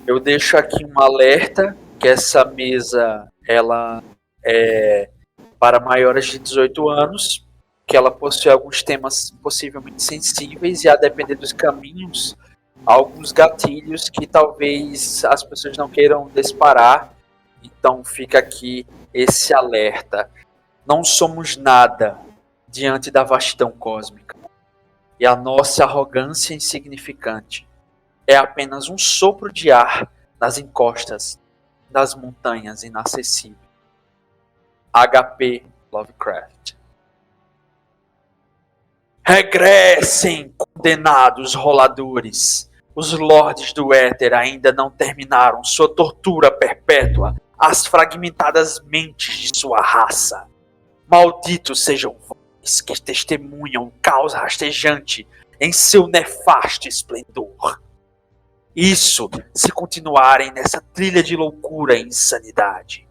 Eu deixo aqui um alerta que essa mesa ela é para maiores de 18 anos, que ela possui alguns temas possivelmente sensíveis e a depender dos caminhos, alguns gatilhos que talvez as pessoas não queiram disparar. Então fica aqui esse alerta. Não somos nada diante da vastidão cósmica. E a nossa arrogância insignificante é apenas um sopro de ar nas encostas das montanhas inacessíveis. H.P. Lovecraft. Regressem, condenados roladores! Os lordes do éter ainda não terminaram sua tortura perpétua às fragmentadas mentes de sua raça. Malditos sejam vós que testemunham o caos rastejante em seu nefasto esplendor. Isso se continuarem nessa trilha de loucura e insanidade,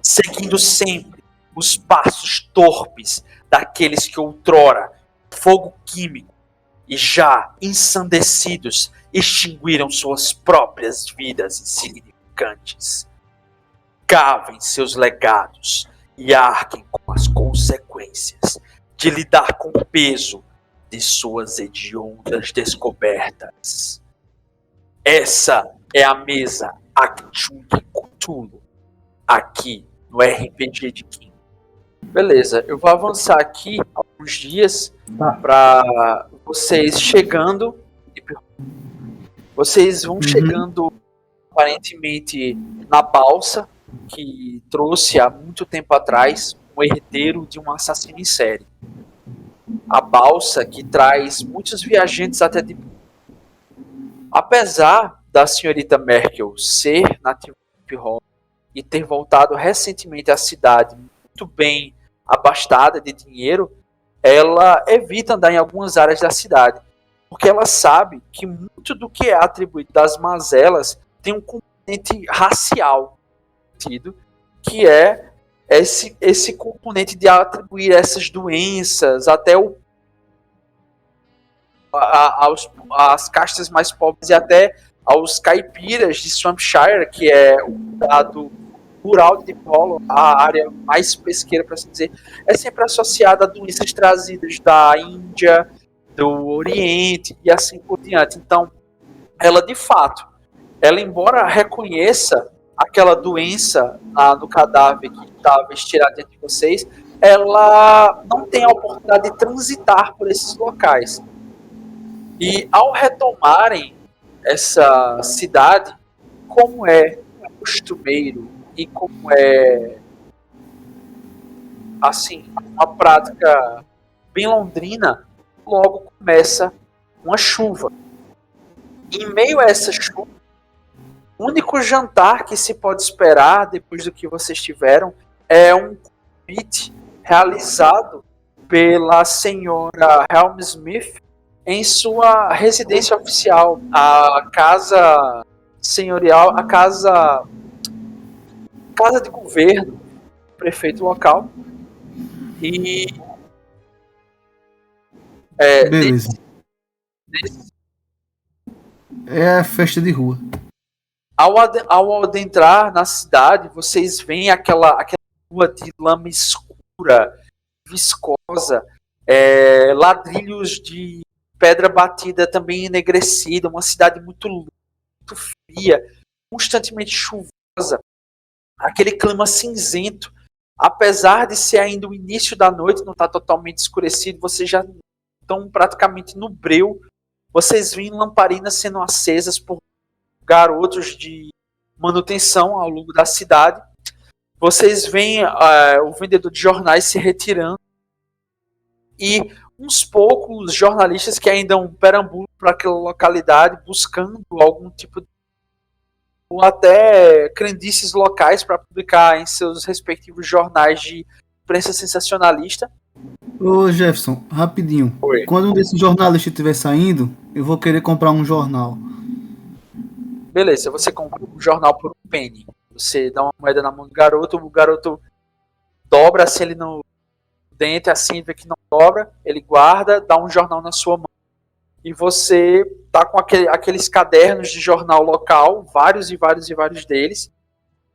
seguindo sempre os passos torpes daqueles que outrora fogo químico e já ensandecidos extinguiram suas próprias vidas insignificantes. Cavem seus legados e arquem com as consequências de lidar com o peso de suas hediondas descobertas. Essa é a mesa Achtung Cthulhu, aqui no RPG de Kim. Beleza, eu vou avançar aqui alguns dias para vocês chegando. Vocês vão chegando aparentemente na balsa que trouxe há muito tempo atrás um herdeiro de um assassino em série. A balsa que traz muitos viajantes até de... Apesar da senhorita Merkel ser nativa de Hall e ter voltado recentemente à cidade muito bem abastada de dinheiro, ela evita andar em algumas áreas da cidade, porque ela sabe que muito do que é atribuído das mazelas tem um componente racial, que é esse componente de atribuir essas doenças até às castas mais pobres e até aos caipiras de Swampshire, que é o dado rural de Deep Hollow, a área mais pesqueira, para assim dizer, é sempre associada a doenças trazidas da Índia, do Oriente e assim por diante. Então, ela de fato, embora reconheça aquela doença no cadáver que estava estirado diante de vocês, ela não tem a oportunidade de transitar por esses locais. E ao retomarem essa cidade, como é costumeiro e como é assim, uma prática bem londrina, logo começa uma chuva. Em meio a essa chuva, o único jantar que se pode esperar depois do que vocês tiveram é um convite realizado pela senhora Helmsmith em sua residência oficial, a casa senhorial, a casa de governo, prefeito local. E beleza. É a festa de rua. Ao adentrar na cidade, vocês veem aquela rua de lama escura, viscosa, ladrilhos de pedra batida também enegrecida, uma cidade muito fria, constantemente chuvosa, aquele clima cinzento. Apesar de ser ainda o início da noite, não está totalmente escurecido, vocês já estão praticamente no breu. Vocês veem lamparinas sendo acesas por garotos de manutenção ao longo da cidade. Vocês veem o vendedor de jornais se retirando e uns poucos jornalistas que ainda perambulam para aquela localidade buscando algum tipo de ou até crendices locais para publicar em seus respectivos jornais de imprensa sensacionalista. Ô Jefferson, rapidinho. Oi. Quando um desses jornalistas estiver saindo, eu vou querer comprar um jornal. Beleza, você compra um jornal por um penny. Você dá uma moeda na mão do garoto, o garoto dobra assim ele no dente, assim vê que não dobra, ele guarda, dá um jornal na sua mão e você tá com aqueles cadernos de jornal local, vários e vários e vários deles,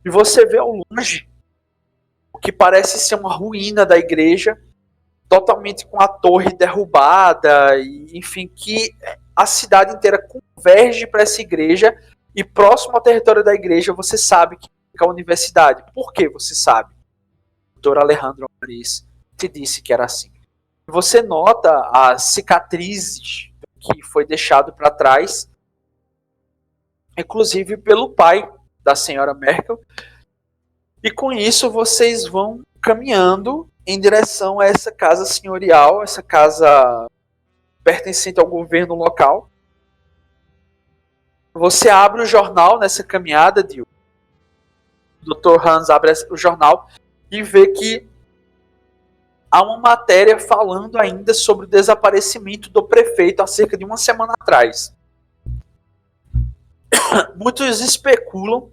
e você vê ao longe o que parece ser uma ruína da igreja, totalmente com a torre derrubada, e, enfim, que a cidade inteira converge para essa igreja, e próximo ao território da igreja você sabe que fica a universidade. Por que você sabe? O doutor Alejandro Alvarez te disse que era assim. Você nota as cicatrizes que foi deixado para trás, inclusive pelo pai da senhora Merkel, e com isso vocês vão caminhando em direção a essa casa senhorial, essa casa pertencente ao governo local. Você abre o jornal nessa caminhada, Dio. O Dr. Hans abre o jornal e vê que há uma matéria falando ainda sobre o desaparecimento do prefeito há cerca de uma semana atrás. Muitos especulam,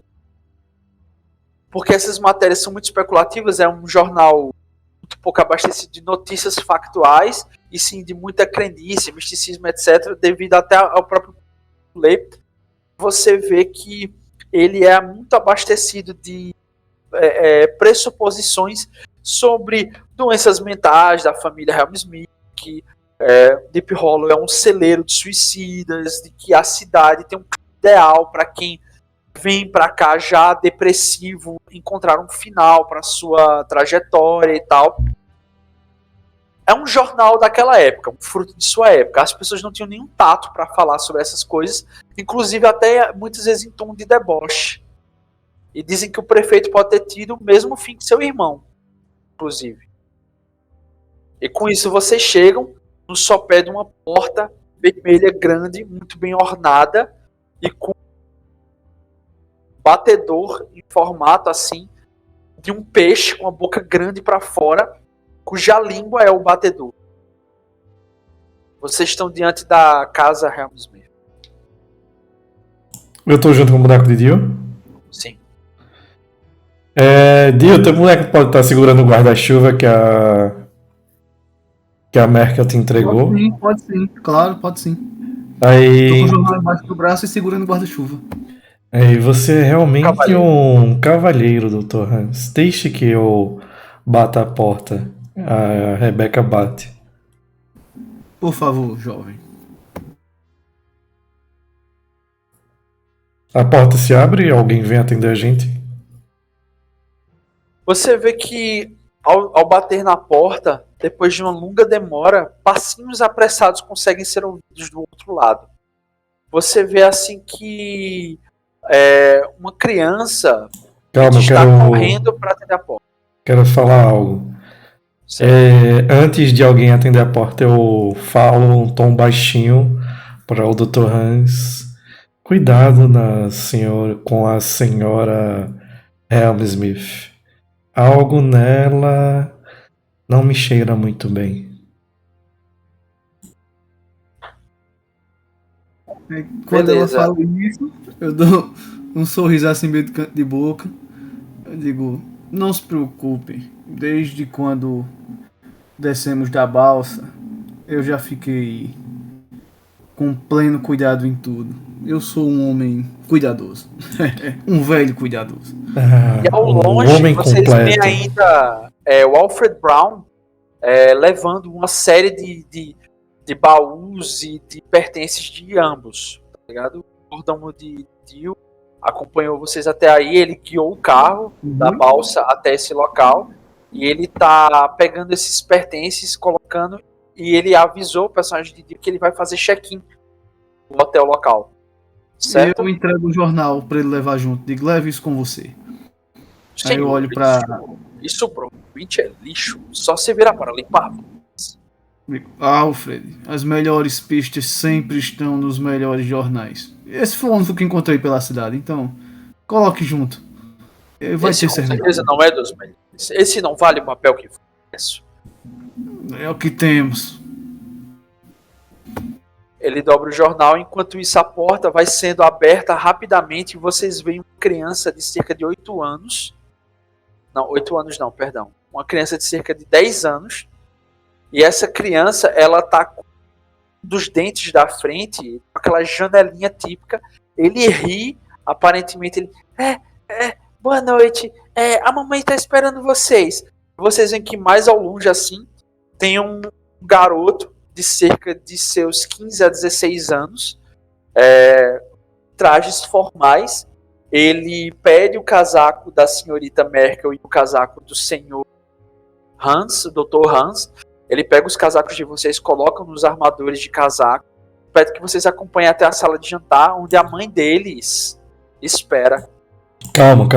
porque essas matérias são muito especulativas, é um jornal muito pouco abastecido de notícias factuais, e sim de muita crendice, misticismo, etc., devido até ao próprio ler. Você vê que ele é muito abastecido de pressuposições sobre doenças mentais da família Helmsmith, que Deep Hollow é um celeiro de suicidas, de que a cidade tem um ideal para quem vem para cá já depressivo encontrar um final para sua trajetória e tal. É um jornal daquela época, um fruto de sua época. As pessoas não tinham nenhum tato para falar sobre essas coisas, inclusive até muitas vezes em tom de deboche. E dizem que o prefeito pode ter tido o mesmo fim que seu irmão, inclusive. E com isso vocês chegam no sopé de uma porta vermelha grande, muito bem ornada, e com batedor em formato assim de um peixe com a boca grande para fora, cuja língua é o batedor. Vocês estão diante da casa Helmsmith. Eu tô junto com o boneco de Dio? Sim. Dio, teu boneco pode estar segurando o guarda-chuva que a Merkel te entregou? Pode sim, claro, pode sim. Aí... Tô com o jornal embaixo do braço e segurando o guarda-chuva. Você é realmente um cavalheiro, Dr. Hans. Deixe que eu bata a porta. A Rebecca bate. Por favor, jovem. A porta se abre e alguém vem atender a gente? Você vê que ao bater na porta, depois de uma longa demora, passinhos apressados conseguem ser ouvidos do outro lado. Você vê assim que uma criança está correndo para atender a porta. Quero falar algo. Antes de alguém atender a porta, eu falo um tom baixinho para o Dr. Hans. Cuidado com a senhora Helmsmith. Algo nela não me cheira muito bem. Quando Beleza. ela fala isso, eu dou um sorriso assim meio de canto de boca. Eu digo, não se preocupe. Desde quando descemos da balsa, eu já fiquei com pleno cuidado em tudo. Eu sou um homem cuidadoso. Um velho cuidadoso. E ao longe, homem vocês completo. veem ainda o Alfred Brown levando uma série de baús e de pertences de ambos. Tá ligado? O mordomo de Dio acompanhou vocês até aí, ele guiou o carro da balsa até esse local, e ele tá pegando esses pertences, colocando, e ele avisou o personagem de Dio que ele vai fazer check-in no hotel local. Certo? Eu entrego o jornal pra ele levar junto. Digo, leve isso com você. Senhor, Aí eu olho pra... Isso provavelmente é lixo. Só se virar para limpar. Digo, Alfred, as melhores pistas sempre estão nos melhores jornais. Esse foi o único que encontrei pela cidade, então coloque junto. Vai Esse ter com serviço. certeza não é dos melhores. Esse não vale o papel que foi. É o que temos. Ele dobra o jornal, enquanto isso a porta vai sendo aberta rapidamente e vocês veem uma criança de cerca de 8 anos. Não, 8 anos não, perdão. Uma criança de cerca de 10 anos. E essa criança, ela tá com dos dentes da frente, com aquela janelinha típica, ele ri, aparentemente ele, boa noite, a mamãe tá esperando vocês. Vocês veem que mais ao longe assim, tem um garoto de cerca de seus 15 a 16 anos, trajes formais. Ele pede o casaco da senhorita Merkel e o casaco do senhor Hans, o Dr. Hans. Ele pega os casacos de vocês, coloca nos armadores de casaco, pede que vocês acompanhem até a sala de jantar, onde a mãe deles espera. Calma.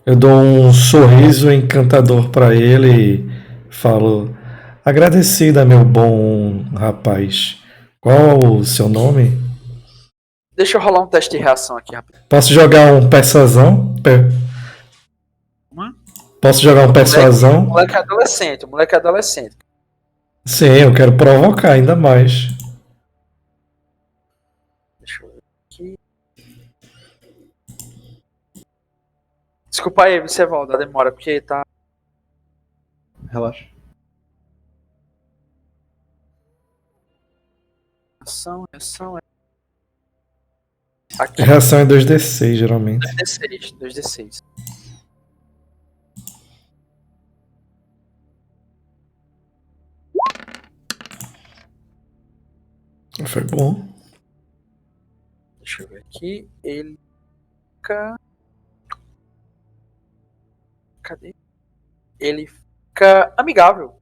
Eu dou um sorriso encantador pra ele e falo: agradecida, meu bom rapaz. Qual o seu nome? Deixa eu rolar um teste de reação aqui rapidinho. Posso jogar um persuasão? Posso jogar um persuasão? Moleque adolescente. Sim, eu quero provocar ainda mais. Deixa eu ver aqui. Desculpa aí, Vicevaldo, a demora, porque tá... Relaxa. Reação. Aqui, Reação é 2d6, geralmente. 2d6. Foi bom. Deixa eu ver aqui. Ele fica... Cadê? Ele fica amigável.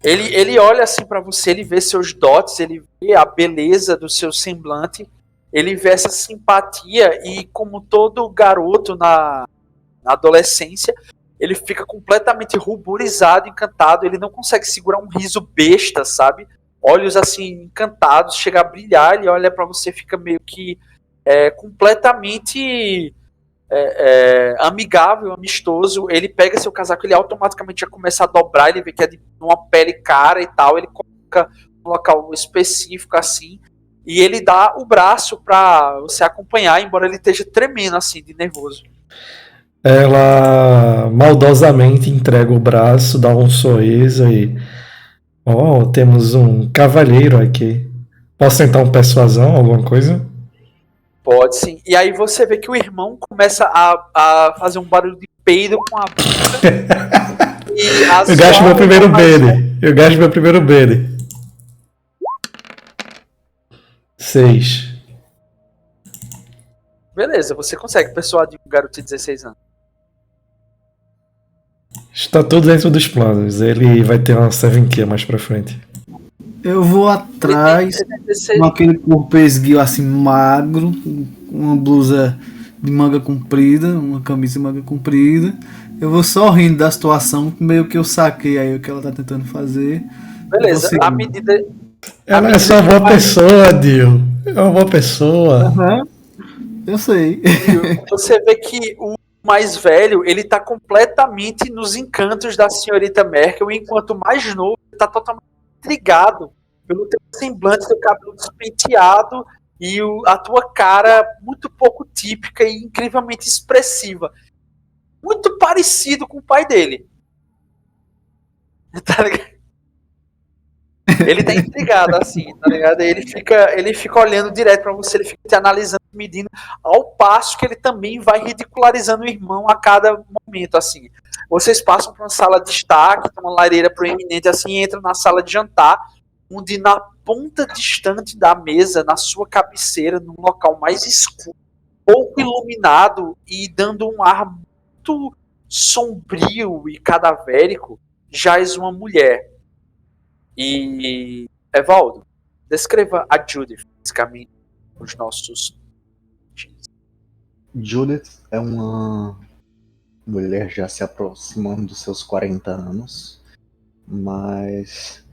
Ele olha assim pra você, ele vê seus dotes, ele vê a beleza do seu semblante, ele vê essa simpatia e, como todo garoto na adolescência, ele fica completamente ruborizado, encantado, ele não consegue segurar um riso besta, sabe? Olhos assim encantados, chega a brilhar, ele olha pra você, fica meio que completamente amigável, amistoso. Ele pega seu casaco, ele automaticamente já começa a dobrar, ele vê que é de uma pele cara e tal, ele coloca um local específico assim, e ele dá o braço pra você acompanhar, embora ele esteja tremendo assim, de nervoso. Ela maldosamente entrega o braço, dá um sorriso e... temos um cavalheiro aqui. Posso tentar um persuasão, alguma coisa? Pode sim. E aí você vê que o irmão começa a fazer um barulho de peido com a boca. Eu gasto meu primeiro BD. 6. Beleza, você consegue persuadir um garoto de 16 anos. Está tudo dentro dos planos. Ele vai ter uma serventia mais pra frente. Eu vou atrás com aquele corpo esguio assim magro, uma blusa de manga comprida, uma camisa de manga comprida. Eu vou só rindo da situação, meio que eu saquei aí o que ela tá tentando fazer. Beleza, à medida... Ela é só uma boa pessoa, Dio. É uma boa pessoa. Uhum. Eu sei. Você vê que o mais velho, ele tá completamente nos encantos da senhorita Merkel, enquanto o mais novo tá totalmente intrigado pelo teu semblante, teu cabelo despenteado e a tua cara muito pouco típica e incrivelmente expressiva. Muito parecido com o pai dele. Tá ligado? Ele tá intrigado, assim, tá ligado? Ele fica olhando direto pra você, ele fica te analisando, medindo, ao passo que ele também vai ridicularizando o irmão a cada momento, assim. Vocês passam por uma sala de estar, que tem uma lareira proeminente, assim, e entram na sala de jantar, onde na ponta distante da mesa, na sua cabeceira, num local mais escuro, pouco iluminado e dando um ar muito sombrio e cadavérico, jaz uma mulher. E, Evaldo, descreva a Judith fisicamente para os nossos... Judith é uma mulher já se aproximando dos seus 40 anos, mas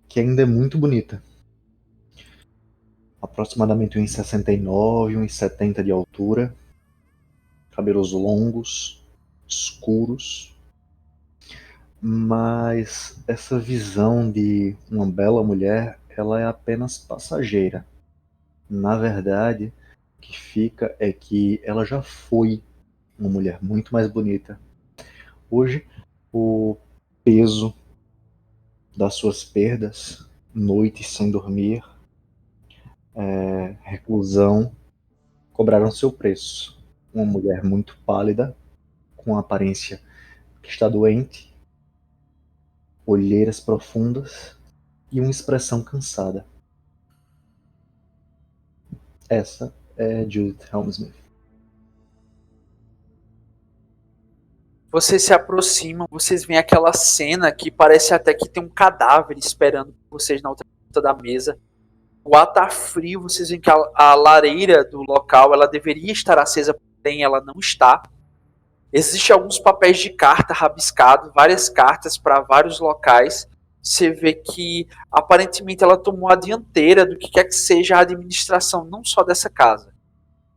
que ainda é muito bonita. Aproximadamente 1,69, 1,70 de altura, cabelos longos, escuros. Mas essa visão de uma bela mulher, ela é apenas passageira. Na verdade, o que fica é que ela já foi uma mulher muito mais bonita. Hoje, o peso das suas perdas noites sem dormir, reclusão, cobraram seu preço. Uma mulher muito pálida, com aparência que está doente, olheiras profundas e uma expressão cansada. Essa é Judith Helmsmith. Vocês se aproximam, vocês veem aquela cena que parece até que tem um cadáver esperando por vocês na outra ponta da mesa. O ar tá frio, vocês veem que a lareira do local ela deveria estar acesa, porém ela não está. Existem alguns papéis de carta rabiscados, várias cartas para vários locais. Você vê que aparentemente ela tomou a dianteira do que quer que seja a administração, não só dessa casa,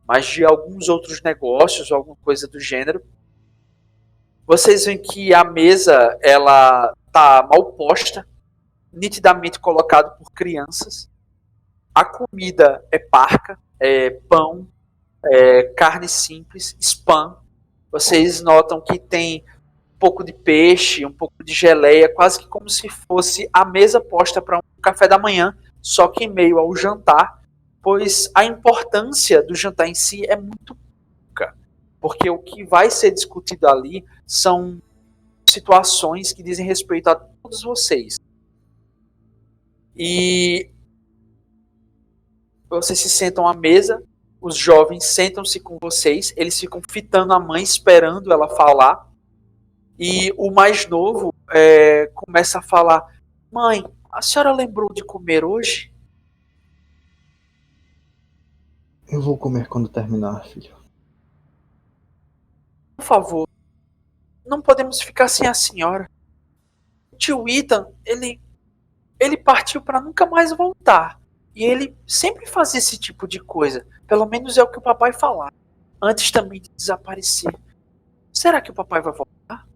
mas de alguns outros negócios, alguma coisa do gênero. Vocês veem que a mesa ela tá mal posta, nitidamente colocado por crianças. A comida é parca, é pão, é carne simples, spam. Vocês notam que tem um pouco de peixe, um pouco de geleia, quase que como se fosse a mesa posta para um café da manhã, só que em meio ao jantar, pois a importância do jantar em si é muito pouca, porque o que vai ser discutido ali são situações que dizem respeito a todos vocês. E vocês se sentam à mesa, os jovens sentam-se com vocês, eles ficam fitando a mãe, esperando ela falar. E o mais novo começa a falar: Mãe, a senhora lembrou de comer hoje? Eu vou comer quando terminar, filho. Por favor, não podemos ficar sem a senhora. O tio Ethan, ele partiu para nunca mais voltar. E ele sempre fazia esse tipo de coisa. Pelo menos é o que o papai falava. Antes também de desaparecer. Será que o papai vai voltar?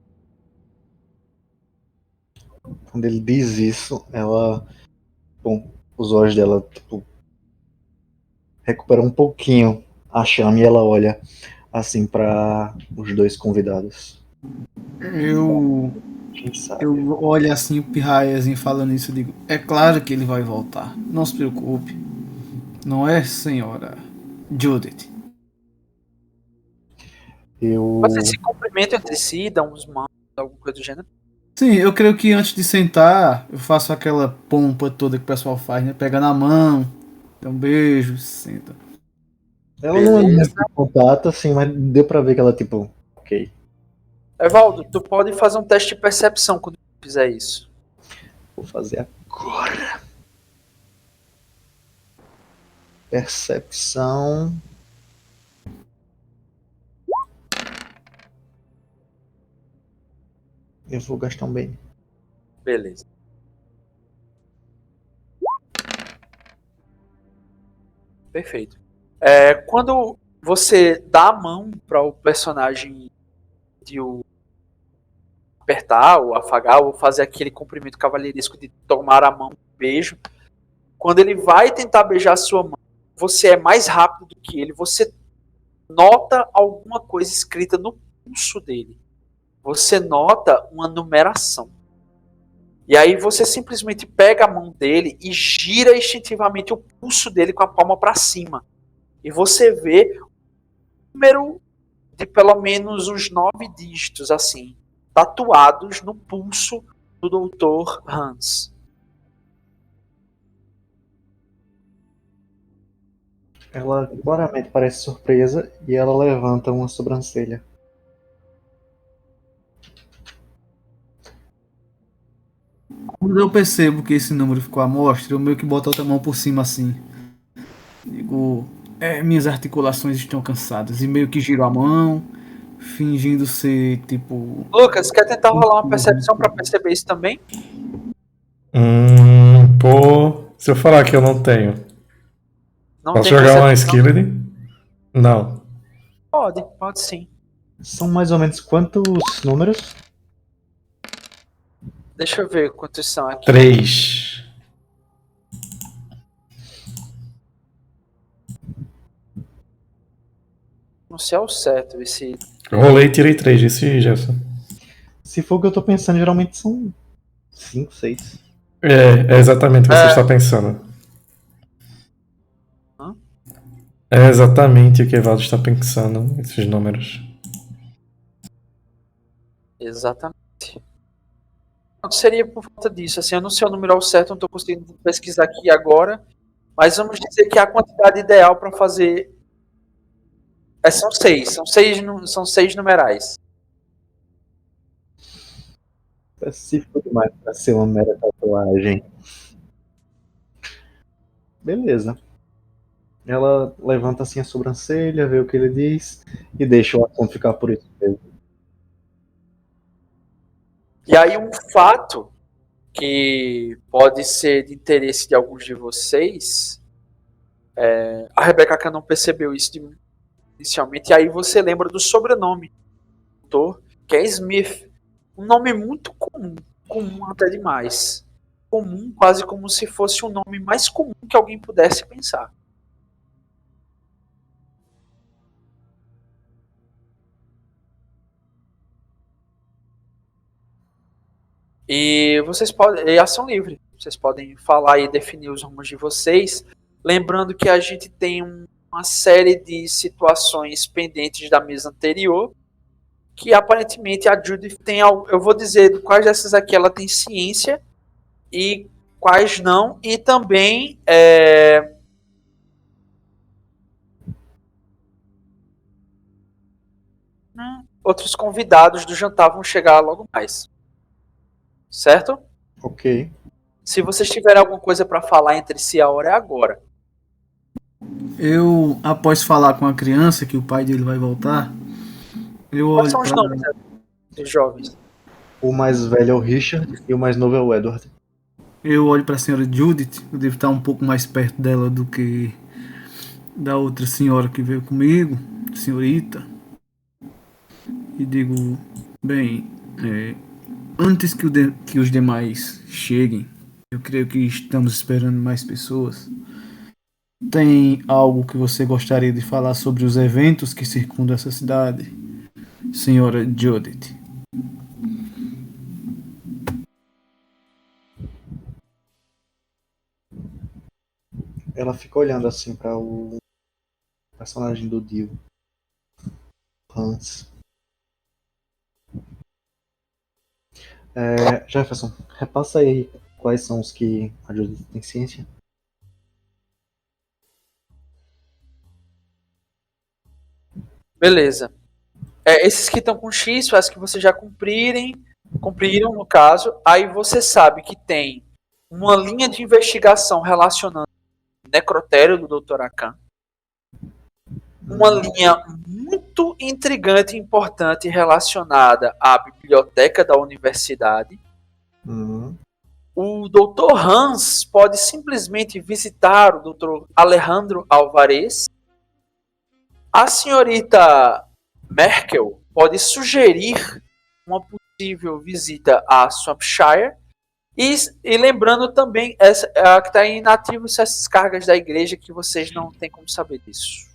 Quando ele diz isso, ela... Bom, os olhos dela, tipo... recuperam um pouquinho a chama e ela olha, assim, para os dois convidados. Quem sabe? Eu olho assim o Pirraiazinho falando isso e digo: é claro que ele vai voltar. Não se preocupe. Não é, senhora Judith? Vocês se cumprimentam entre si, dão uns mãos, alguma coisa do gênero? Sim, eu creio que antes de sentar, eu faço aquela pompa toda que o pessoal faz, né? Pega na mão, dá um beijo, senta. Ela não é muito contato, assim, mas deu pra ver que ela, tipo, ok. Evaldo, tu pode fazer um teste de percepção quando fizer isso. Vou fazer agora. Percepção. Eu vou gastar um bem. Beleza. Perfeito. Quando você dá a mão para o personagem de o apertar, ou afagar, ou fazer aquele cumprimento cavalheiresco de tomar a mão, um beijo, quando ele vai tentar beijar a sua mão, você é mais rápido do que ele, você nota alguma coisa escrita no pulso dele. Você nota uma numeração. E aí você simplesmente pega a mão dele e gira instintivamente o pulso dele com a palma para cima. E você vê um número de pelo menos uns 9 dígitos, assim, tatuados no pulso do Dr. Hans. Ela claramente parece surpresa e ela levanta uma sobrancelha. Quando eu percebo que esse número ficou à mostra, eu meio que boto a outra mão por cima assim. Digo: minhas articulações estão cansadas. E meio que giro a mão, fingindo ser tipo. Lucas, quer tentar rolar uma percepção para perceber isso também? Pô, se eu falar que eu não tenho, Não posso tem jogar uma percepção? skilled? Não. Pode sim. São mais ou menos quantos números? Deixa eu ver quantos são aqui. 3. Não sei ao certo esse. Eu rolei e tirei 3 desse, Jefferson. Se for o que eu tô pensando, geralmente são 5, 6. É exatamente o que você É. está pensando. Hã? É exatamente o que Evaldo está pensando, esses números. Exatamente. Não seria por volta disso. Assim, eu não sei o número ao certo, não estou conseguindo pesquisar aqui agora. Mas vamos dizer que a quantidade ideal para fazer são seis. São seis numerais. Específico demais pra ser uma mera tatuagem. Beleza. Ela levanta assim a sobrancelha, vê o que ele diz e deixa o assunto ficar por isso mesmo. E aí um fato que pode ser de interesse de alguns de vocês, a Rebecca Khan não percebeu isso inicialmente, e aí você lembra do sobrenome do autor, que é Smith. Um nome muito comum, comum até demais. Comum, quase como se fosse o nome mais comum que alguém pudesse pensar. E vocês podem, é ação livre. Vocês podem falar e definir os rumos de vocês. Lembrando que a gente tem uma série de situações pendentes da mesa anterior. Que aparentemente a Judith tem. Eu vou dizer quais dessas aqui ela tem ciência e quais não. E também. Outros convidados do jantar vão chegar logo mais. Certo? Ok. Se vocês tiverem alguma coisa para falar entre si, a hora é agora. Eu, após falar com a criança que o pai dele vai voltar, eu Quais olho são os para nomes dos jovens? O mais velho é o Richard e o mais novo é o Edward. eu olho para a senhora Judith. Eu devo estar um pouco mais perto dela do que da outra senhora que veio comigo, senhorita, e digo, bem, antes que os demais cheguem, eu creio que estamos esperando mais pessoas. Tem algo que você gostaria de falar sobre os eventos que circundam essa cidade, senhora Judith? Ela fica olhando assim para o personagem do Dio, Hans. Jefferson, repassa aí quais são os que a Judith tem ciência. Beleza. Esses que estão com X, faz que vocês já cumpriram no caso. Aí você sabe que tem uma linha de investigação relacionando o necrotério do Dr. Akan. Uma linha muito intrigante e importante relacionada à biblioteca da universidade. Uhum. O Dr. Hans pode simplesmente visitar o Dr. Alejandro Alvarez. A senhorita Merkel pode sugerir uma possível visita a Swampshire. E lembrando também, a que está inativo essas cargas da igreja que vocês não têm como saber disso.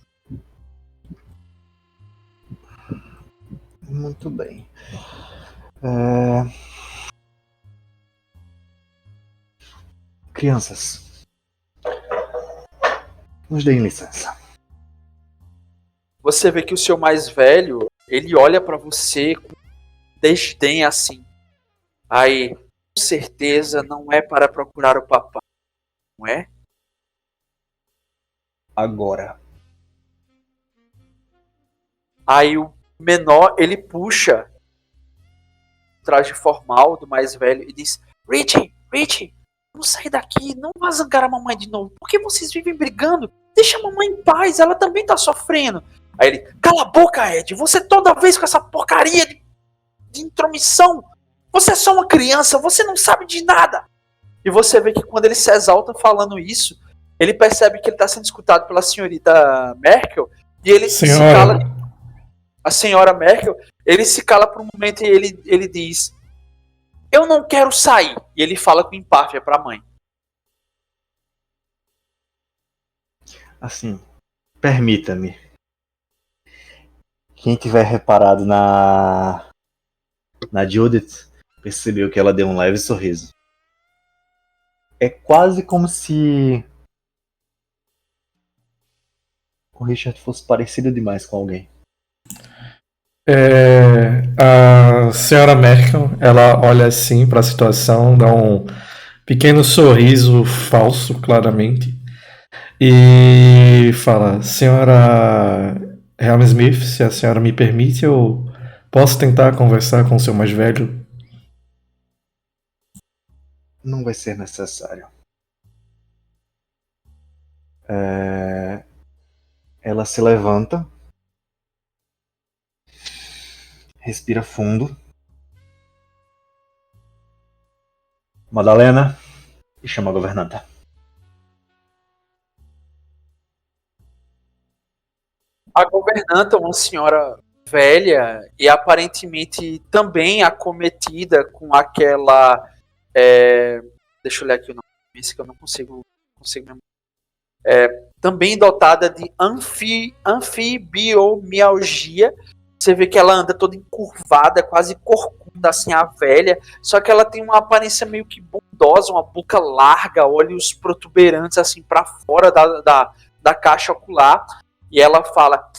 Muito bem. Crianças, nos deem licença. Você vê que o seu mais velho, ele olha para você com desdém assim. Aí, com certeza não é para procurar o papai, não é? Agora. Aí o menor, ele puxa o traje formal do mais velho e diz: Richie, vamos sair daqui, não vá zangar a mamãe de novo. Por que vocês vivem brigando? Deixa a mamãe em paz, ela também tá sofrendo. Aí ele: cala a boca, Ed, você toda vez com essa porcaria de intromissão. Você é só uma criança, você não sabe de nada. E você vê que quando ele se exalta falando isso, ele percebe que ele está sendo escutado pela senhorita Merkel e ele se cala. A senhora Merkel, ele se cala por um momento e ele diz: eu não quero sair. E ele fala com empáfia para a mãe. Assim, permita-me. Quem tiver reparado na Judith, percebeu que ela deu um leve sorriso. É quase como se o Richard fosse parecido demais com alguém. A senhora Merkel, ela olha assim para a situação, dá um pequeno sorriso falso, claramente, e fala: Senhora Helm Smith, se a senhora me permite, eu posso tentar conversar com o seu mais velho? Não vai ser necessário. Ela se levanta, respira fundo. Madalena, e chama a governanta. A governanta, uma senhora velha e aparentemente também acometida com aquela. Deixa eu olhar aqui o nome, esse que eu não consigo mesmo. Também dotada de anfibiomialgia. Você vê que ela anda toda encurvada, quase corcunda, assim, a velha. Só que ela tem uma aparência meio que bondosa, uma boca larga, olhos protuberantes, assim, para fora da caixa ocular. E ela fala: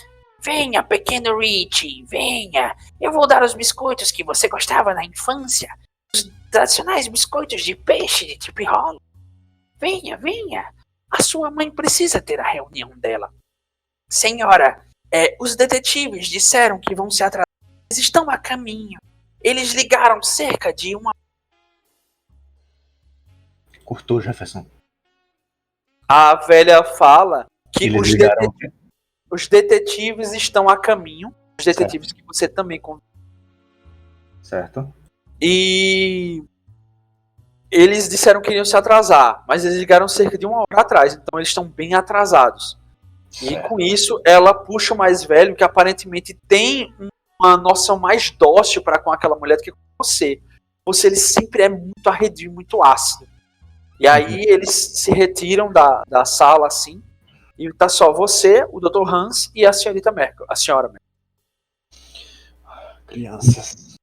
venha, pequeno Richie, venha. Eu vou dar os biscoitos que você gostava na infância. Os tradicionais biscoitos de peixe de Trip Hollow. Venha, venha. A sua mãe precisa ter a reunião dela. Senhora, os detetives disseram que vão se atrasar. Eles estão a caminho. Eles ligaram cerca de uma... Cortou, Jefferson. A velha fala que Eles ligaram. os detetives estão a caminho. Os detetives que você também... Certo. E... eles disseram que iriam se atrasar, mas eles ligaram cerca de 1 hora atrás, então eles estão bem atrasados. E com isso, ela puxa o mais velho, que aparentemente tem uma noção mais dócil para com aquela mulher do que com você. Você, ele sempre é muito arredio, muito ácido. E aí eles se retiram da sala, assim, e tá só você, o Dr. Hans e a senhorita Merkel, a senhora Merkel. Crianças.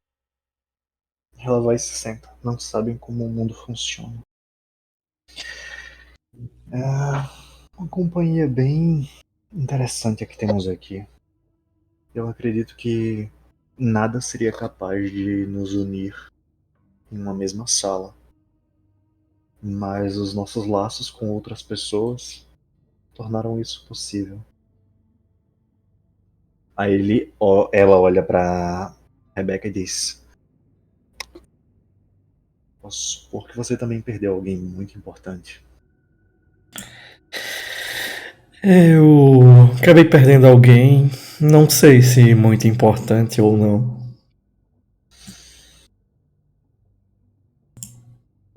Ela vai e se senta. Não sabem como o mundo funciona. É uma companhia bem interessante a que temos aqui. Eu acredito que nada seria capaz de nos unir em uma mesma sala. Mas os nossos laços com outras pessoas tornaram isso possível. Aí ela olha pra Rebecca e diz: posso supor que você também perdeu alguém muito importante. Eu acabei perdendo alguém, não sei se muito importante ou não.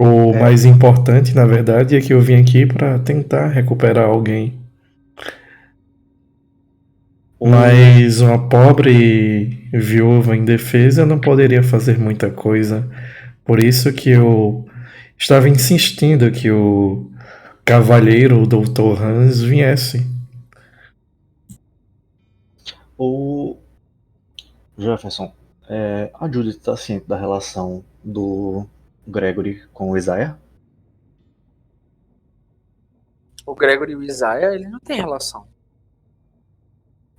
O mais importante, na verdade, é que eu vim aqui para tentar recuperar alguém. Mas uma pobre viúva indefesa não poderia fazer muita coisa. Por isso que eu estava insistindo que o cavalheiro, o Dr. Hans, viesse. O Jefferson, a Judith está ciente da relação do Gregory com o Isaiah? O Gregory e o Isaiah, ele não tem relação.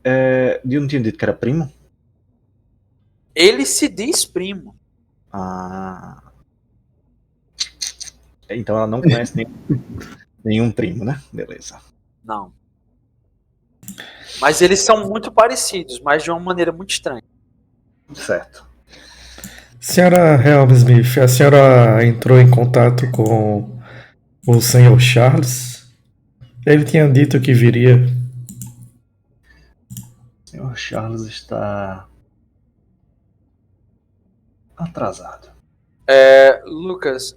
Eu não tinha dito que era primo? Ele se diz primo. Ah. Então ela não conhece nenhum primo, né? Beleza. Não. Mas eles são muito parecidos, mas de uma maneira muito estranha. Certo. Senhora Helmsmith, a senhora entrou em contato com o Sr. Charles? Ele tinha dito que viria. O Sr. Charles está atrasado. Lucas,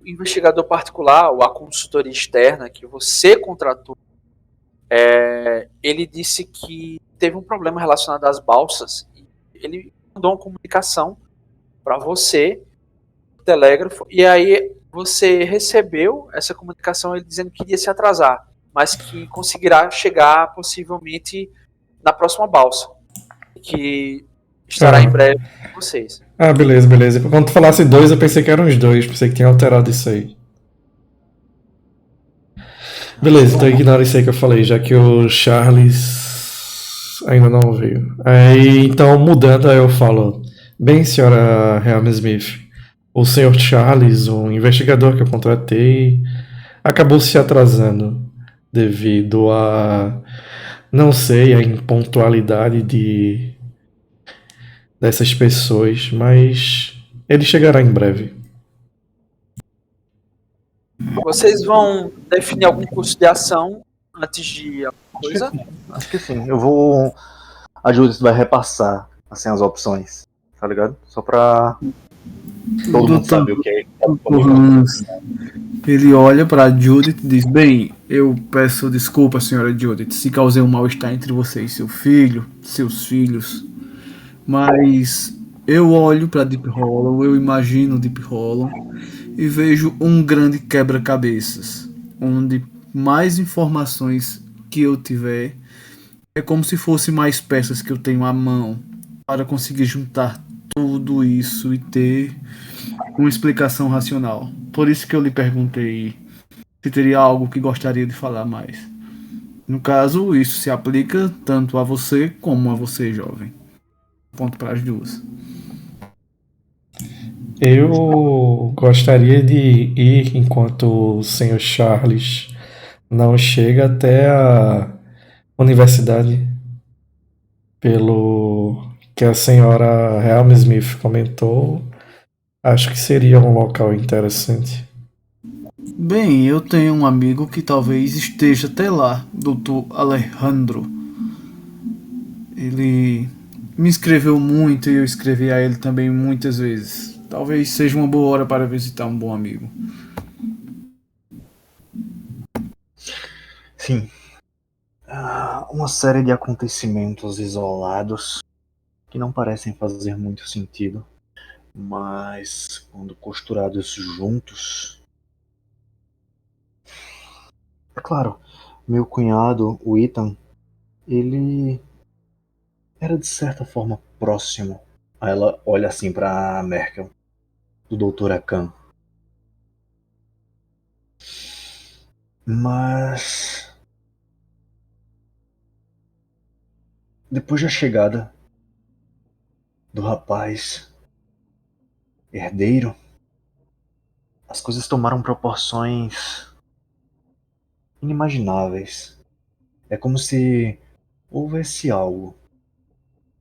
o investigador particular, ou a consultoria externa que você contratou, ele disse que teve um problema relacionado às balsas. Ele mandou uma comunicação para você, no telégrafo, e aí você recebeu essa comunicação ele dizendo que iria se atrasar, mas que conseguirá chegar possivelmente na próxima balsa, que estará em breve com vocês. Ah, beleza, beleza. Quando tu falasse dois, eu pensei que eram os dois. Pensei que tinha alterado isso aí. Beleza, então ignora isso aí que eu falei, já que o Charles ainda não veio. Aí, então, mudando, aí eu falo: Bem, senhora Helm Smith, o senhor Charles, o investigador que eu contratei, acabou se atrasando devido a, não sei, a impontualidade dessas pessoas, mas ele chegará em breve. Vocês vão definir algum curso de ação antes de alguma Acho que coisa? sim. Acho que sim. Eu vou. A Judith vai repassar assim, as opções, tá ligado? Só pra O todo mundo doutor, saber o que é doutor Hans, ele olha para Judith e diz: Bem, eu peço desculpa, senhora Judith, se causei um mal-estar entre você e seu filho, seus filhos. Mas eu olho para Deep Hollow, eu imagino Deep Hollow e vejo um grande quebra-cabeças, onde mais informações que eu tiver é como se fosse mais peças que eu tenho à mão para conseguir juntar tudo isso e ter uma explicação racional. Por isso que eu lhe perguntei se teria algo que gostaria de falar mais. No caso, isso se aplica tanto a você como a você, jovem. Ponto para as duas. Eu gostaria de ir enquanto o senhor Charles não chega até a universidade, pelo que a senhora Helm Smith comentou. Acho que seria um local interessante. Bem, eu tenho um amigo que talvez esteja até lá, Dr. Alejandro. Ele me escreveu muito e eu escrevi a ele também muitas vezes. Talvez seja uma boa hora para visitar um bom amigo. Sim. Uma série de acontecimentos isolados que não parecem fazer muito sentido, mas quando costurados juntos. É claro, meu cunhado, o Ethan, ele era de certa forma próximo. Aí ela olha assim pra Merkel, do Dr. Akan. Mas depois da chegada do rapaz herdeiro, as coisas tomaram proporções inimagináveis. É como se houvesse algo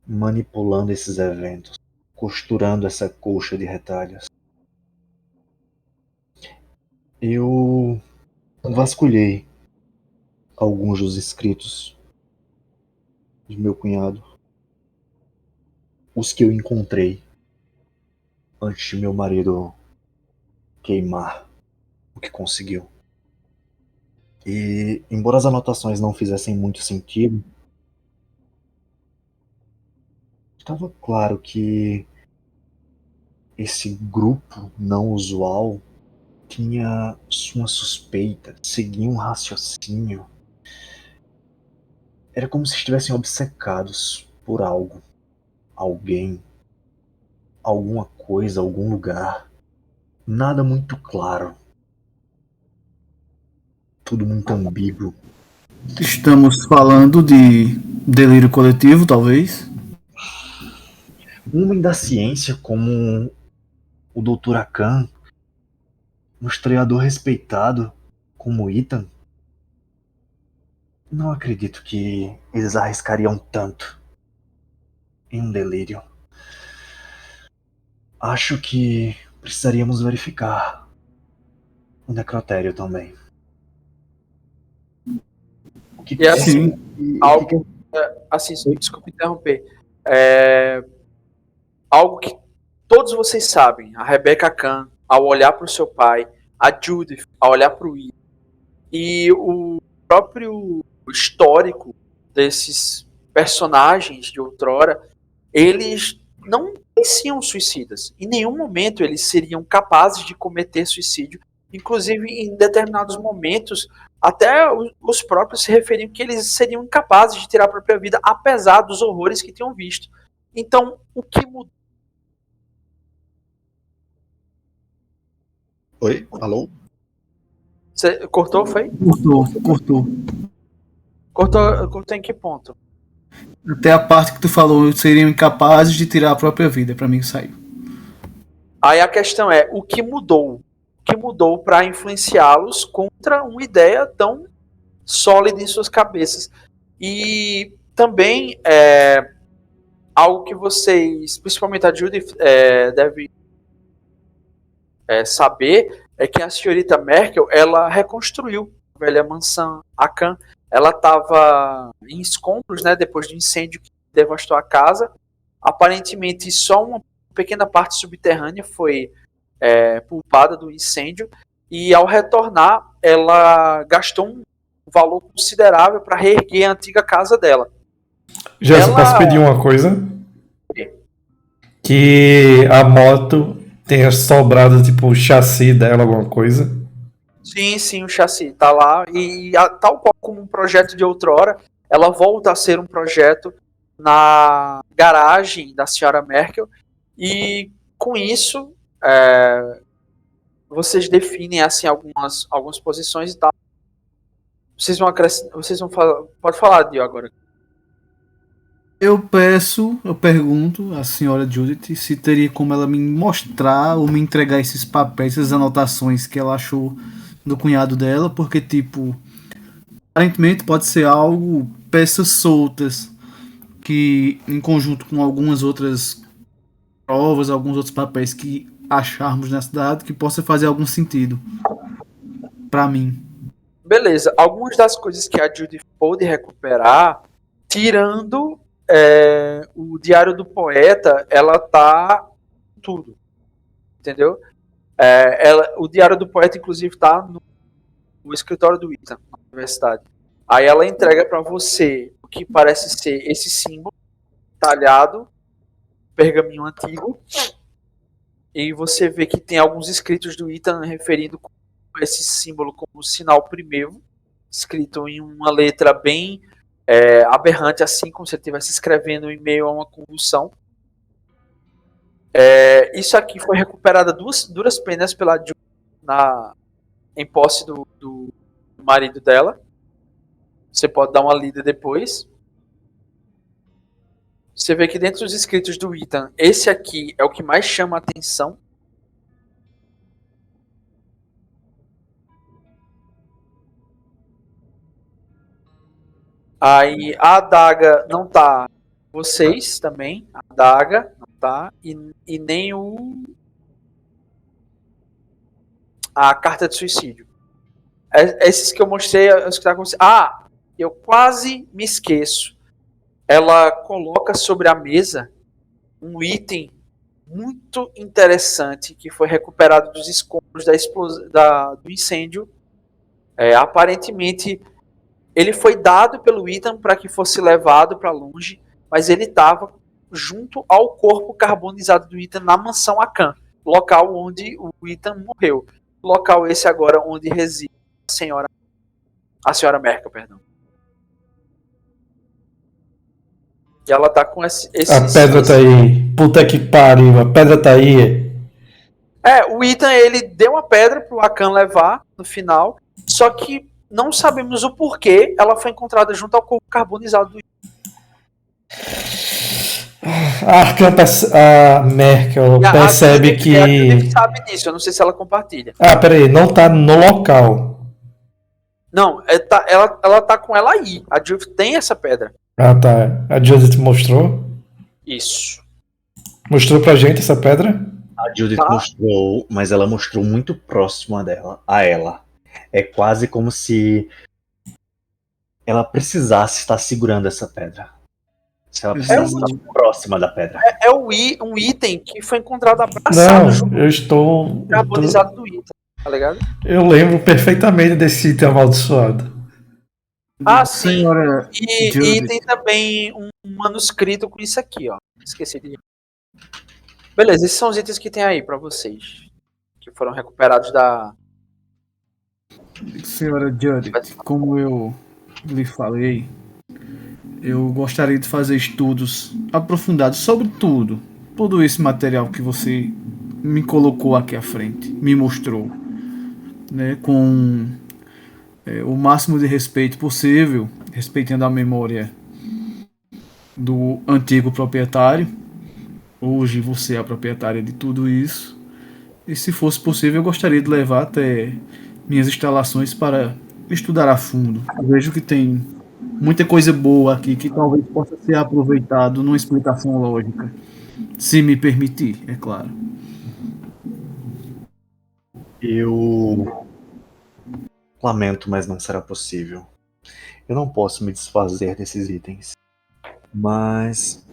manipulando esses eventos, costurando essa colcha de retalhos. Eu vasculhei alguns dos escritos de meu cunhado, os que eu encontrei antes de meu marido queimar o que conseguiu. E, embora as anotações não fizessem muito sentido, estava claro que esse grupo não usual tinha sua suspeita, seguia um raciocínio. Era como se estivessem obcecados por algo, alguém, alguma coisa, algum lugar. Nada muito claro. Tudo muito ambíguo. Estamos falando de delírio coletivo, talvez? Um homem da ciência como o Dr. Akan, um historiador respeitado como Ethan, não acredito que eles arriscariam tanto em um delírio. Acho que precisaríamos verificar o necrotério também. O que E assim, Sim. algo, assim, desculpa interromper. É, algo que todos vocês sabem, a Rebecca Khan, ao olhar para o seu pai, a Judith, ao olhar para o Ian, e o próprio histórico desses personagens de outrora, eles não pareciam suicidas. Em nenhum momento eles seriam capazes de cometer suicídio. Inclusive, em determinados momentos, até os próprios se referiam que eles seriam incapazes de tirar a própria vida, apesar dos horrores que tinham visto. Então, o que mudou? Oi? Alô? Você cortou, foi? Cortou. Cortou em que ponto? Até a parte que tu falou, seriam incapazes de tirar a própria vida, pra mim saiu. Aí a questão é, o que mudou? O que mudou para influenciá-los contra uma ideia tão sólida em suas cabeças? E também algo que vocês, principalmente a Judith, deve saber é que a senhorita Merkel, ela reconstruiu a velha mansão Akan. Ela estava em escombros, né, depois do incêndio que devastou a casa. Aparentemente, só uma pequena parte subterrânea foi poupada do incêndio. E ao retornar, ela gastou um valor considerável para reerguer a antiga casa dela. Já posso pedir uma coisa? Que a moto tenha sobrado, tipo, o chassi dela, alguma coisa. Sim, o chassi tá lá. E tal qual como um projeto de outrora, ela volta a ser um projeto na garagem da senhora Merkel. E com isso, vocês definem assim algumas posições e tal. Vocês vão falar. Pode falar, Dio, agora. Eu pergunto à senhora Judith se teria como ela me mostrar ou me entregar esses papéis, essas anotações que ela achou do cunhado dela, porque, tipo, aparentemente pode ser algo, peças soltas, que em conjunto com algumas outras provas, alguns outros papéis que acharmos na cidade, que possa fazer algum sentido pra mim. Beleza, algumas das coisas que a Judith pôde recuperar, tirando o Diário do Poeta, ela tá tudo, entendeu? O Diário do Poeta, inclusive, tá no escritório do Ethan, na universidade. Aí ela entrega para você o que parece ser esse símbolo talhado, pergaminho antigo, e você vê que tem alguns escritos do Ethan referindo esse símbolo como sinal primeiro, escrito em uma letra bem aberrante, assim como se ele estivesse escrevendo em meio a uma convulsão. Isso aqui foi recuperado duras penas pela Ju em posse do marido dela. Você pode dar uma lida depois. Você vê que dentro dos escritos do Ethan, esse aqui é o que mais chama a atenção. Aí a adaga não tá. Vocês também. A adaga não tá. E nem a carta de suicídio. Esses que eu mostrei, os que tá acontecendo. Ah, eu quase me esqueço. Ela coloca sobre a mesa um item muito interessante que foi recuperado dos escombros do incêndio. Aparentemente, ele foi dado pelo Ethan para que fosse levado para longe, mas ele estava junto ao corpo carbonizado do Ethan na mansão Akan, local onde o Ethan morreu. Local esse agora onde reside a senhora Merkel, perdão. E ela tá com esse A pedra tá aí. Puta que pariu, a pedra tá aí. O Ethan, ele deu uma pedra pro Akan levar no final, só que não sabemos o porquê ela foi encontrada junto ao corpo carbonizado do Ethan. A Merkel percebe que... A Judith sabe disso, eu não sei se ela compartilha. Peraí, não tá no local. Não, ela tá com ela aí. A Judith tem essa pedra. Tá. A Judith mostrou? Isso. Mostrou pra gente essa pedra? A Judith mostrou, mas ela mostrou muito próximo a ela. É quase como se ela precisasse estar segurando essa pedra. Se ela precisasse estar próxima da pedra. Um item que foi encontrado abraçado junto eu estou carbonizado do Ethan, tá ligado? Eu lembro perfeitamente desse item amaldiçoado. Sim. Senhora e tem também um manuscrito com isso aqui, ó. Esqueci de... Beleza, esses são os itens que tem aí pra vocês. Que foram recuperados da... Senhora Judith, como eu lhe falei, eu gostaria de fazer estudos aprofundados sobre todo esse material que você me colocou aqui à frente, me mostrou. né, com o máximo de respeito possível, respeitando a memória do antigo proprietário. Hoje você é a proprietária de tudo isso. E se fosse possível, eu gostaria de levar até minhas instalações para estudar a fundo. Eu vejo que tem muita coisa boa aqui que talvez possa ser aproveitado numa explicação lógica. Se me permitir, é claro. Eu lamento, mas não será possível. Eu não posso me desfazer desses itens. Mas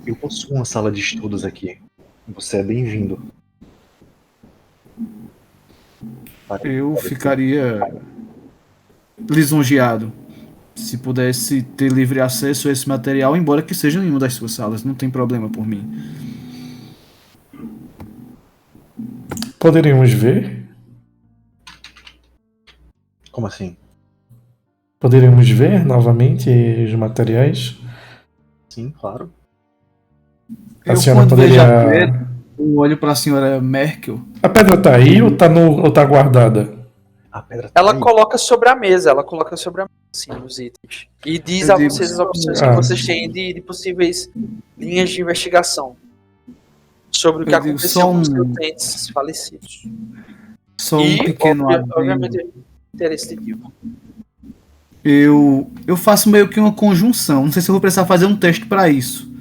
eu possuo uma sala de estudos aqui. Você é bem-vindo. Eu ficaria lisonjeado se pudesse ter livre acesso a esse material, embora que seja em uma das suas salas. Não tem problema por mim. Poderíamos ver? Como assim? Poderíamos ver novamente os materiais? Sim, claro. A Eu, senhora quando vejo a poderia. pedra, eu olho para a senhora Merkel. A pedra tá aí ou tá guardada? A pedra tá Ela aí. coloca sobre a mesa, sim, os itens. E diz Eu a digo vocês as opções Ah. que vocês têm de possíveis linhas de investigação sobre o que Eu digo aconteceu só com os um- utentes falecidos. Só um E, pequeno adendo. obviamente, interesse de Dilma. Eu faço meio que uma conjunção. Não sei se eu vou precisar fazer um teste para isso.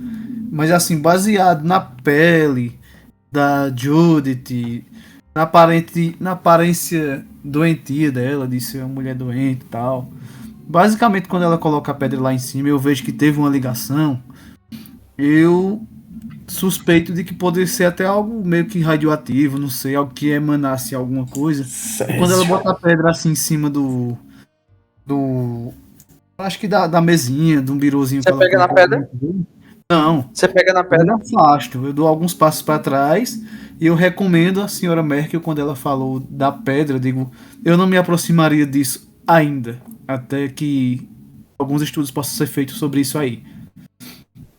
Mas assim, baseado na pele da Judith, na aparência doentia dela, de ser uma mulher doente e tal. Basicamente, quando ela coloca a pedra lá em cima, eu vejo que teve uma ligação. Eu suspeito de que poderia ser até algo meio que radioativo, não sei, algo que emanasse alguma coisa. E quando ela bota a pedra assim em cima do acho que da mesinha, de um birozinho Você que ela pega na colocou pedra? dentro. Não, Você pega na eu pedra. me afasto, eu dou alguns passos para trás e eu recomendo a senhora Merkel, quando ela falou da pedra, eu digo, eu não me aproximaria disso ainda, até que alguns estudos possam ser feitos sobre isso aí.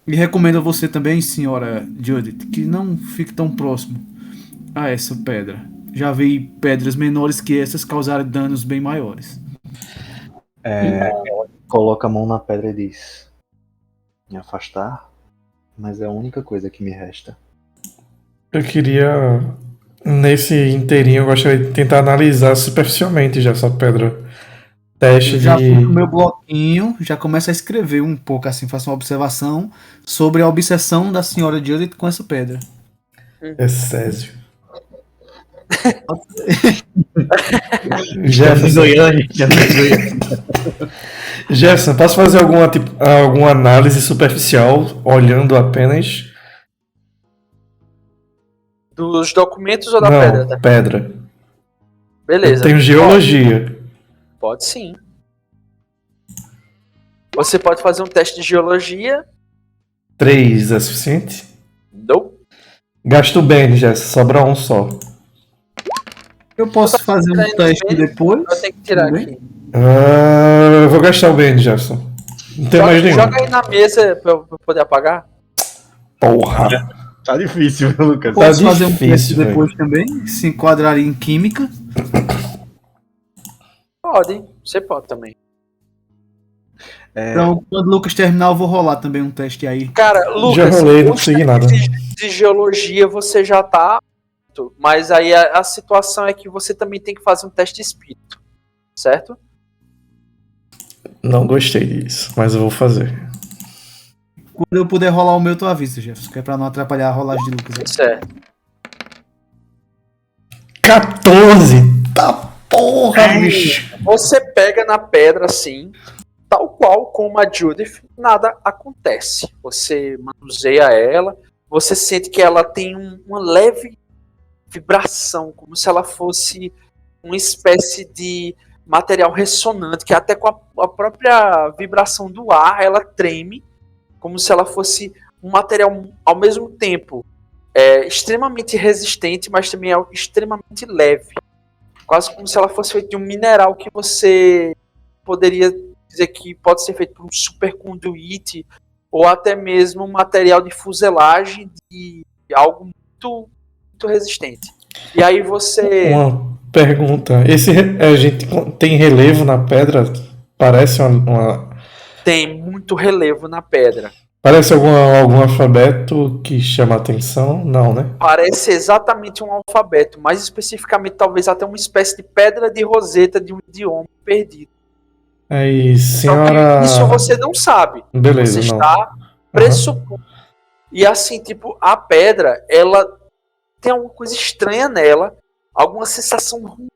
E recomendo a você também, senhora Judith, que não fique tão próximo a essa pedra. Já vi pedras menores que essas causarem danos bem maiores. Ela coloca a mão na pedra e diz: me afastar, mas é a única coisa que me resta. Eu queria. Nesse inteirinho, eu gostaria de tentar analisar superficialmente já essa pedra. Teste Eu já de. fui pro meu bloquinho, já começo a escrever um pouco assim, faço uma observação sobre a obsessão da senhora Judith com essa pedra. Césio. Já Jefferson, Goiânia. Jefferson, posso fazer alguma análise superficial olhando apenas? Dos documentos ou da Não, pedra? Tá? pedra. Beleza. Eu tenho geologia. Pode sim. Você pode fazer um teste de geologia. 3 é suficiente? Não. Gasto bem, Jefferson, sobra um só. Eu posso fazer um teste depois? Eu tenho que tirar também? aqui. Eu vou gastar o bem, Jefferson. Não tem mais nenhum. Joga aí na mesa pra eu poder apagar. Porra. Tá difícil, viu, Lucas? Tá Posso fazer um teste difícil, depois também? Se enquadraria em química. Pode. Você pode também. Então, quando o Lucas terminar, eu vou rolar também um teste aí. Cara, Lucas, Já rolei, não os consegui nada. testes de geologia você já tá. Mas aí a situação é que você também tem que fazer um teste de espírito. Certo? Não gostei disso, mas eu vou fazer. Quando eu puder rolar o meu, tu avisa, Jefferson, que é pra não atrapalhar a rolagem de Lucas aí. Certo. 14! Tá porra, bicho! Você pega na pedra assim, tal qual como a Judith, nada acontece. Você manuseia ela, você sente que ela tem uma leve vibração, como se ela fosse uma espécie de material ressonante, que até com a própria vibração do ar, ela treme, como se ela fosse um material ao mesmo tempo extremamente resistente, mas também é extremamente leve. Quase como se ela fosse feita de um mineral que você poderia dizer que pode ser feito por um superconduíte ou até mesmo um material de fuselagem de algo muito, muito resistente. E aí você... Pergunta: a gente tem relevo na pedra? Parece Tem muito relevo na pedra. parece algum alfabeto que chama atenção? Não, né? Parece exatamente um alfabeto, mais especificamente talvez até uma espécie de pedra de roseta de um idioma perdido. Aí, Só que senhora. isso você não sabe. Beleza, Você não. está pressupondo. E assim, tipo, a pedra, ela tem alguma coisa estranha nela, alguma sensação ruim,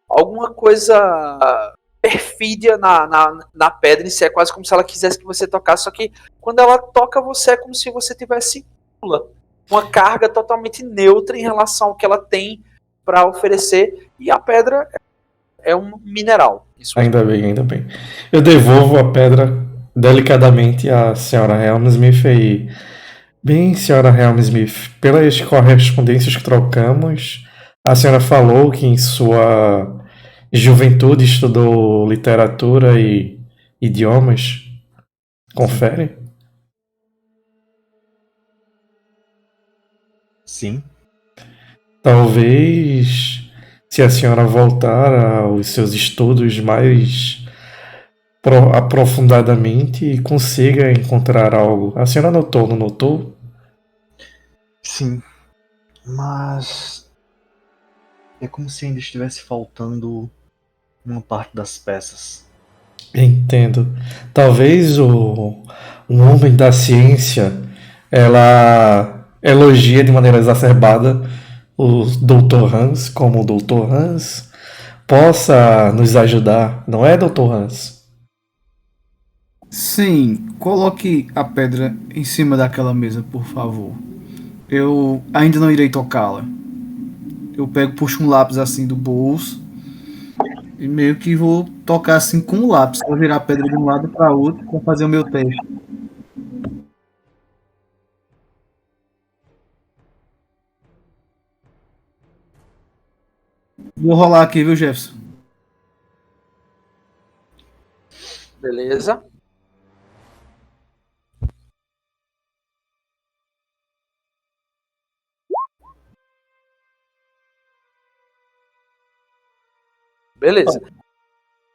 alguma coisa perfídia na pedra em si. É quase como se ela quisesse que você tocasse, só que quando ela toca você é como se você tivesse uma carga totalmente neutra em relação ao que ela tem para oferecer. E a pedra é um mineral. Isso Ainda bem, ainda bem. Eu devolvo a pedra delicadamente à senhora Helmsmith e. Bem, senhora Helmsmith, pelas correspondências que trocamos, a senhora falou que em sua juventude estudou literatura e idiomas. Confere? Sim. Talvez, se a senhora voltar aos seus estudos mais aprofundadamente, consiga encontrar algo. A senhora notou, não notou? Sim. Mas é como se ainda estivesse faltando uma parte das peças. Entendo. Talvez um homem da ciência ela elogia de maneira exacerbada o Dr. Hans, como o Dr. Hans possa nos ajudar, não é, Dr. Hans? Sim, coloque a pedra em cima daquela mesa, por favor. Eu ainda não irei tocá-la. Eu puxo um lápis assim do bolso e meio que vou tocar assim com o lápis. Vou virar a pedra de um lado para outro para fazer o meu teste. Vou rolar aqui, viu, Jefferson? Beleza. Beleza.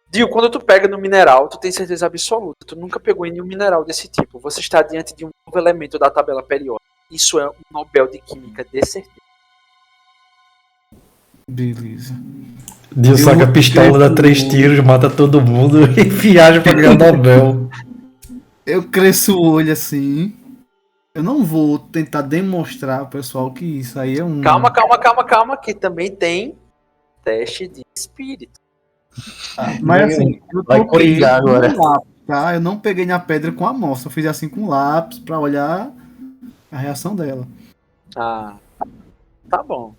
Dio, quando tu pega no mineral, tu tem certeza absoluta. Tu nunca pegou em nenhum mineral desse tipo. Você está diante de um novo elemento da tabela periódica. Isso é um Nobel de Química, de certeza. Beleza. Dio saca a pistola, dá 3 tiros, mata todo mundo e viaja pra ganhar o Nobel. Eu cresço o olho assim. Eu não vou tentar demonstrar ao pessoal que isso aí é um. Calma, que também tem teste de espírito. Mas assim, eu Vai toquei coringar agora. no lápis, tá? Eu não peguei na pedra com a amostra. Eu fiz assim com o lápis pra olhar a reação dela. Ah, tá bom.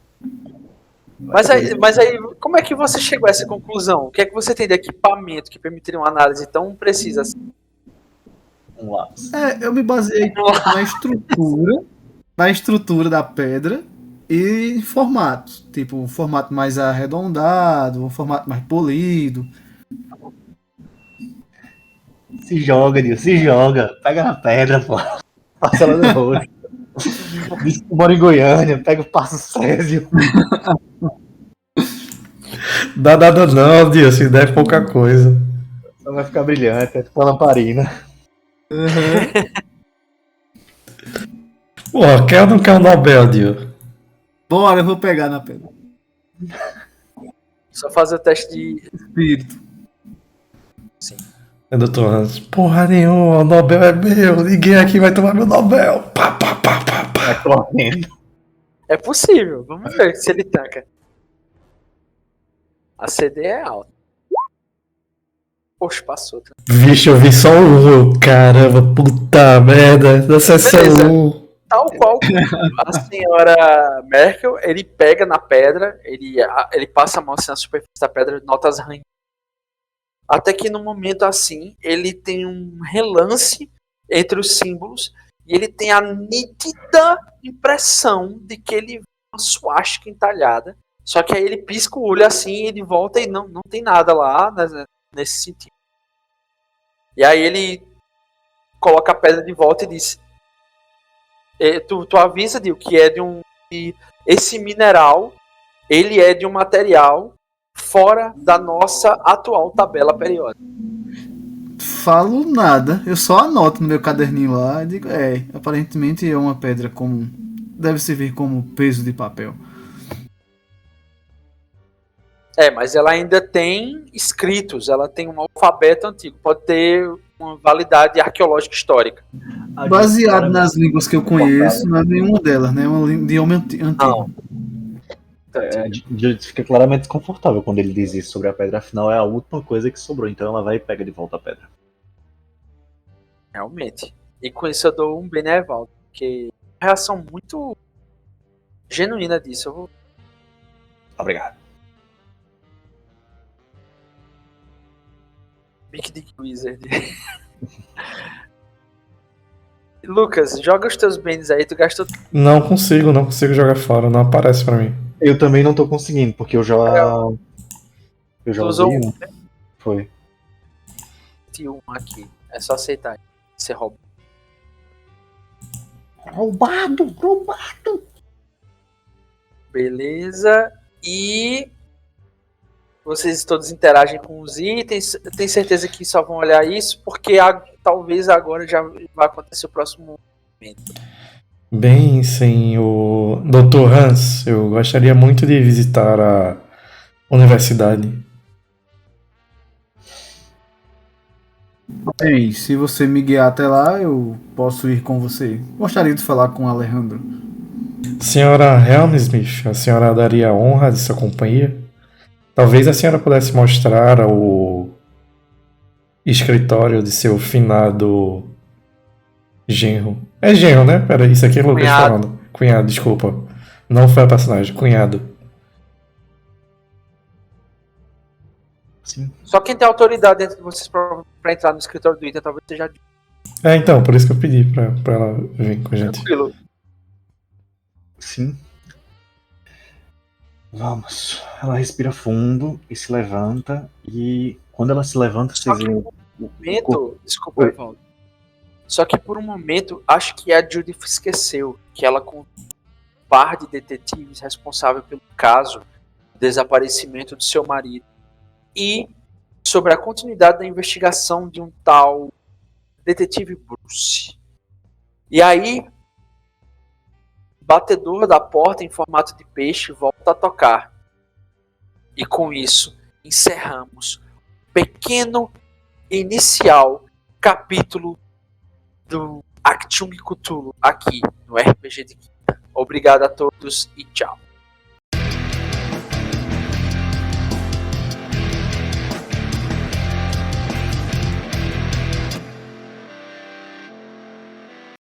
Mas aí, como é que você chegou a essa conclusão? O que é que você tem de equipamento que permitiria uma análise tão precisa assim? Um lápis. Eu me baseei na estrutura da pedra e formatos. Tipo, um formato mais arredondado, um formato mais polido. Se joga, Nil, se joga. Pega na pedra, pô. Passa ela no rosto. Diz que mora em Goiânia, pega o Passo Césio. Dá nada não, Dio, se der pouca coisa. Só vai ficar brilhante, é tipo uma lamparina. Pô, quer ou não quer o Nobel, Dio? Bora, eu vou pegar na pedra. Só fazer o teste de Espírito. É, doutor Hans. Porra nenhuma, o Nobel é meu, ninguém aqui vai tomar meu Nobel. Pá, pá, pá, pá, pá. Vai correndo. É possível, vamos ver se ele taca. A CD é alta. Poxa, passou. Vixe, eu vi só um. Caramba, puta merda. Da sessão Beleza. 1. Tal qual a senhora Merkel, ele pega na pedra, ele passa a mão assim na superfície da pedra, nota as ranhas. Até que no momento assim, ele tem um relance entre os símbolos e ele tem a nítida impressão de que ele vê uma suástica entalhada. Só que aí ele pisca o olho assim, ele volta e não tem nada lá, né, nesse sentido. E aí ele coloca a pedra de volta e diz: tu avisa, Dio, que é de um. Esse mineral, ele é de um material fora da nossa atual tabela periódica. Falo nada, eu só anoto no meu caderninho lá e digo, aparentemente é uma pedra comum. Deve servir como peso de papel. Mas ela ainda tem escritos, ela tem um alfabeto antigo, pode ter uma validade arqueológica histórica. Baseado nas línguas que eu conheço, não é nenhuma delas, né? É uma idioma antigo. Não. Judith fica claramente desconfortável quando ele diz isso sobre a pedra, afinal é a última coisa que sobrou, então ela vai e pega de volta a pedra. Realmente. E com isso eu dou um Beneval, porque é uma reação muito genuína disso. Eu vou... Obrigado. Big Dick Wizard. Lucas, joga os teus bens aí, tu gastou. Não consigo jogar fora, não aparece pra mim. Eu também não tô conseguindo, porque eu já Tu usou usei um, um. Foi. aqui. É só aceitar. Você rouba. Roubado! Beleza. E vocês todos interagem com os itens. Tenho certeza que só vão olhar isso, porque talvez agora já vai acontecer o próximo momento. Bem, senhor Dr. Hans, eu gostaria muito de visitar a universidade. Bem, se você me guiar até lá, eu posso ir com você. Gostaria de falar com o Alejandro. Senhora Helmsmith, a senhora daria a honra de sua companhia? Talvez a senhora pudesse mostrar o escritório de seu finado genro. É genro, né? Pera, isso aqui é Lucas Cunhado. falando. Cunhado, desculpa. Não foi a personagem, cunhado. Sim. Só quem tem autoridade dentro de vocês pra entrar no escritório do item, talvez seja Então, por isso que eu pedi pra ela vir com a gente. tranquilo. Sim. Vamos. Ela respira fundo e se levanta. E quando ela se levanta, Só vocês que veem. por um momento, desculpa, Oi. Evaldo. Só que por um momento, acho que a Judith esqueceu que ela, com um par de detetives responsável pelo caso do desaparecimento do seu marido e sobre a continuidade da investigação de um tal detetive Bruce. E aí, o batedor da porta em formato de peixe volta a tocar. E com isso, encerramos o pequeno inicial capítulo do Actium Cthulhu aqui no RPG de Quinta. Obrigado a todos e tchau.